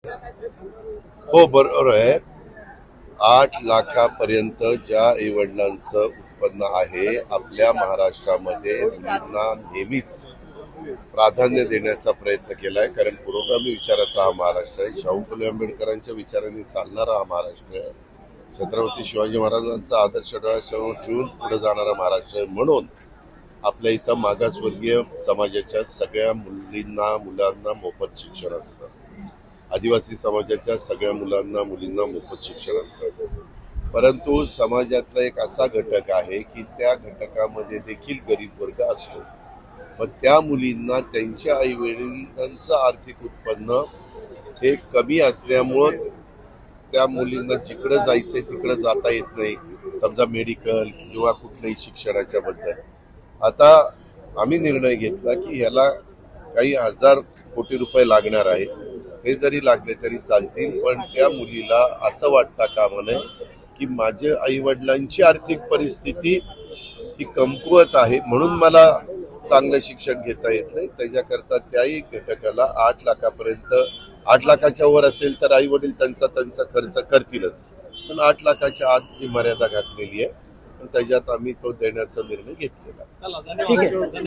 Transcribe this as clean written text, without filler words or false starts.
हो, बरोबर आहे. 8 लाखापर्यंत ज्या आईवडिलांचं उत्पन्न आहे, आपल्या महाराष्ट्रामध्ये मुलींना नेहमीच प्राधान्य देण्याचा प्रयत्न केलाय. कारण पुरोगामी विचाराचा हा महाराष्ट्र आहे. शाहू फुले आंबेडकरांच्या विचारांनी चालणारा हा महाराष्ट्र आहे. छत्रपती शिवाजी महाराजांचा आदर्श डोळ्यासमोर ठेवून पुढे जाणारा महाराष्ट्र आहे. म्हणून आपल्या इथं मागासवर्गीय समाजाच्या सगळ्या मुलींना मुलांना मोफत शिक्षण असतं. आदिवासी समाजाच्या सगळ्या मुलांना मुलींना मोफत शिक्षण असतं. परंतु समाजातला एक असा घटक आहे की त्या घटकामध्ये देखील गरीब वर्ग असतो. मग त्या मुलींना त्यांच्या आई वडिलांचं आर्थिक उत्पन्न हे कमी असल्यामुळं त्या मुलींना जिकडं जायचंय तिकडं जाता येत नाही. समजा मेडिकल किंवा कुठल्याही शिक्षणाच्या बद्दल. आता आम्ही निर्णय घेतला की ह्याला काही हजार कोटी रुपये लागणार आहे. हे जरी लागले तरी चालतील, पण त्या मुलीला असं वाटता कामा नये की माझ्या आई वडिलांची आर्थिक परिस्थिती ही कमकुवत आहे म्हणून मला चांगलं शिक्षण घेता येत नाही. त्याच्याकरता त्याही घटकाला 8 लाखापर्यंत, 8 लाखाच्या वर असेल तर आई वडील त्यांचा खर्च करतीलच, पण 8 लाखाच्या आत जी मर्यादा घातलेली आहे, पण त्याच्यात आम्ही तो देण्याचा निर्णय घेतलेला आहे.